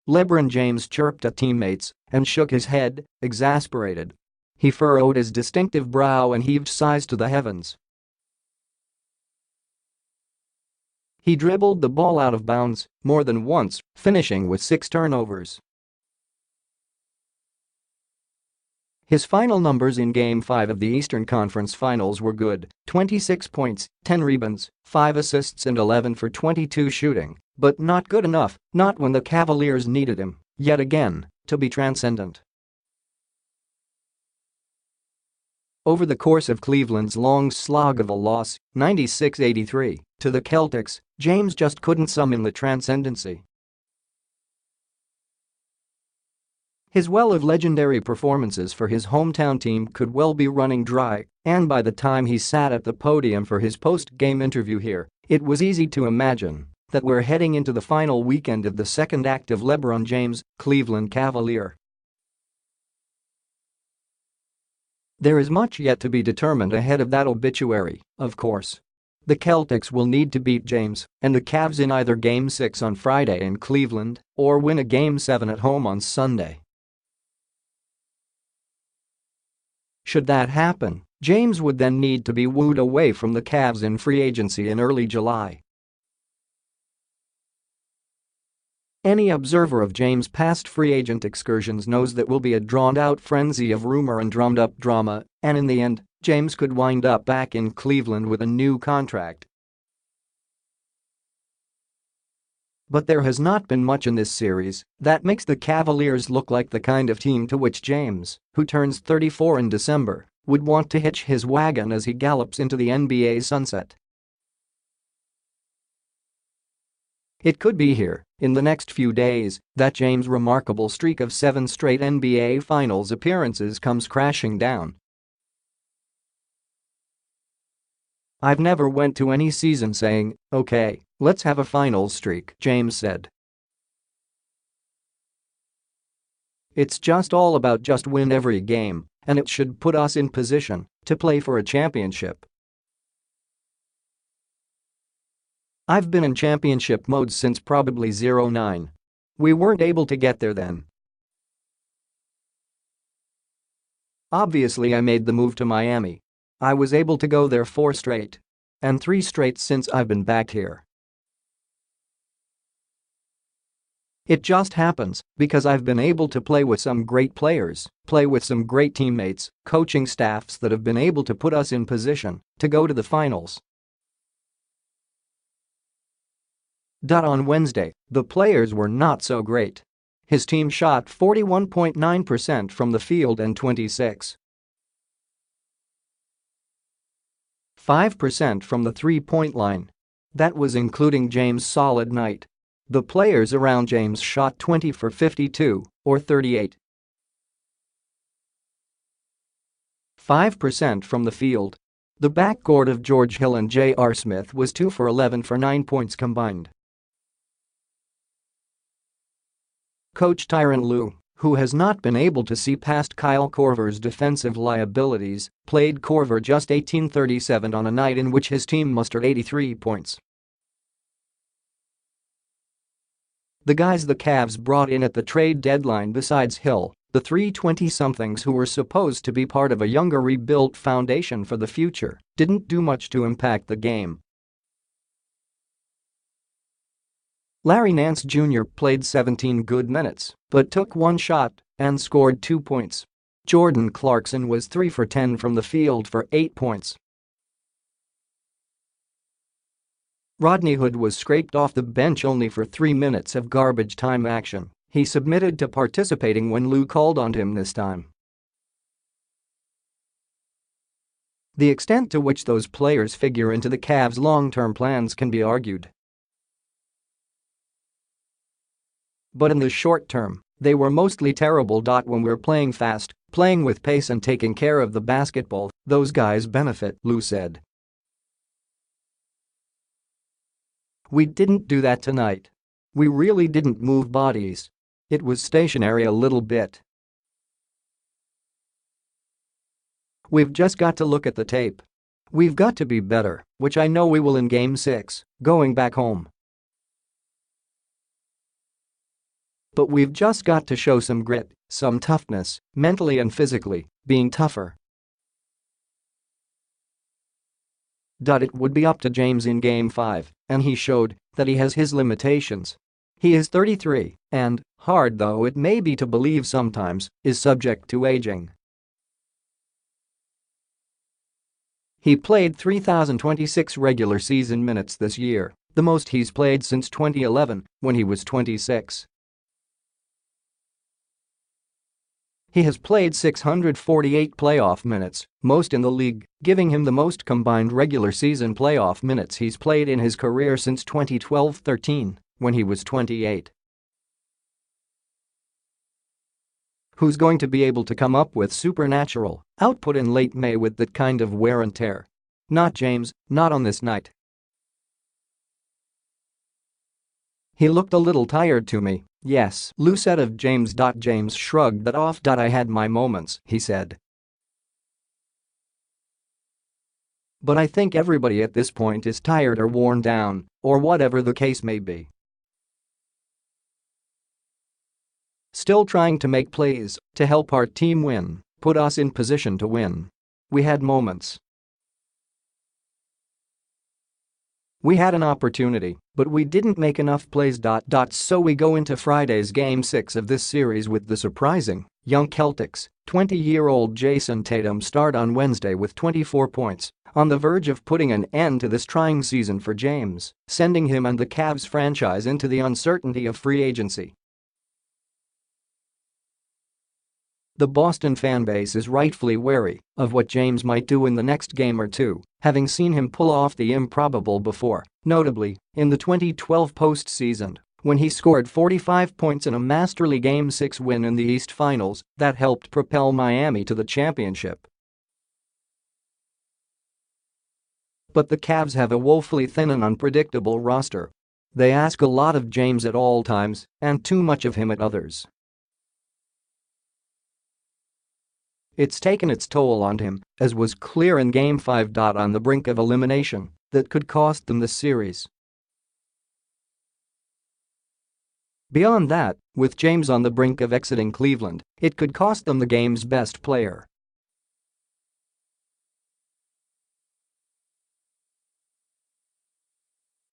LeBron James chirped at teammates and shook his head, exasperated. He furrowed his distinctive brow and heaved sighs to the heavens. He dribbled the ball out of bounds more than once, finishing with 6 turnovers. His final numbers in Game 5 of the Eastern Conference Finals were good: 26 points, 10 rebounds, 5 assists and 11 for 22 shooting, but not good enough, not when the Cavaliers needed him, yet again, to be transcendent. Over the course of Cleveland's long slog of a loss, 96-83, to the Celtics, James just couldn't summon the transcendency. His well of legendary performances for his hometown team could well be running dry, and by the time he sat at the podium for his post-game interview here, it was easy to imagine that we're heading into the final weekend of the second act of LeBron James' Cleveland Cavalier. There is much yet to be determined ahead of that obituary, of course. The Celtics will need to beat James and the Cavs in either Game 6 on Friday in Cleveland or win a Game 7 at home on Sunday. Should that happen, James would then need to be wooed away from the Cavs in free agency in early July. Any observer of James' past free agent excursions knows that will be a drawn-out frenzy of rumor and drummed-up drama, and in the end, James could wind up back in Cleveland with a new contract. But there has not been much in this series that makes the Cavaliers look like the kind of team to which James, who turns 34 in December, would want to hitch his wagon as he gallops into the NBA sunset. It could be here, in the next few days, that James' remarkable streak of 7 straight NBA Finals appearances comes crashing down. "I've never went to any season saying, okay, let's have a finals streak," James said. "It's just all about just win every game, and it should put us in position to play for a championship. I've been in championship mode since probably '09. We weren't able to get there then. Obviously I made the move to Miami. I was able to go there 4 straight. And 3 straight since I've been back here. It just happens because I've been able to play with some great players, play with some great teammates, coaching staffs that have been able to put us in position to go to the finals." On Wednesday, the players were not so great. His team shot 41.9% from the field and 26.5% from the three-point line. That was including James' solid night. The players around James shot 20 for 52, or 38.5% from the field. The backcourt of George Hill and J.R. Smith was 2 for 11 for 9 points combined. Coach Tyronn Lue, who has not been able to see past Kyle Korver's defensive liabilities, played Korver just 18-37 on a night in which his team mustered 83 points. The guys the Cavs brought in at the trade deadline besides Hill, the 3 20-somethings who were supposed to be part of a younger rebuilt foundation for the future, didn't do much to impact the game. Larry Nance Jr. played 17 good minutes, but took 1 shot and scored 2 points. Jordan Clarkson was 3 for 10 from the field for 8 points. Rodney Hood was scraped off the bench only for 3 minutes of garbage time action. He submitted to participating when Lue called on him this time. The extent to which those players figure into the Cavs' long-term plans can be argued. But in the short term, they were mostly terrible. When we're playing fast, playing with pace and taking care of the basketball, those guys benefit, Lue said. We didn't do that tonight. We really didn't move bodies. It was stationary a little bit. We've just got to look at the tape. We've got to be better, which I know we will in Game 6, going back home. But we've just got to show some grit, some toughness, mentally and physically, being tougher. It would be up to James in Game 5, and he showed that he has his limitations. He is 33 and, hard though it may be to believe sometimes, is subject to aging. He played 3,026 regular season minutes this year, the most he's played since 2011, when he was 26. He has played 648 playoff minutes, most in the league, giving him the most combined regular season playoff minutes he's played in his career since 2012-13, when he was 28. Who's going to be able to come up with supernatural output in late May with that kind of wear and tear? Not James, not on this night. He looked a little tired to me, yes, Lou said of James. James shrugged that off. I had my moments, he said. But I think everybody at this point is tired or worn down, or whatever the case may be. Still trying to make plays to help our team win, put us in position to win. We had moments. We had an opportunity, but we didn't make enough plays. So we go into Friday's Game 6 of this series with the surprising young Celtics. 20-year-old Jason Tatum started on Wednesday with 24 points, on the verge of putting an end to this trying season for James, sending him and the Cavs franchise into the uncertainty of free agency. The Boston fanbase is rightfully wary of what James might do in the next game or two, having seen him pull off the improbable before, notably in the 2012 postseason, when he scored 45 points in a masterly Game 6 win in the East Finals that helped propel Miami to the championship. But the Cavs have a woefully thin and unpredictable roster. They ask a lot of James at all times and too much of him at others. It's taken its toll on him, as was clear in Game 5. On the brink of elimination that could cost them the series. Beyond that, with James on the brink of exiting Cleveland, it could cost them the game's best player.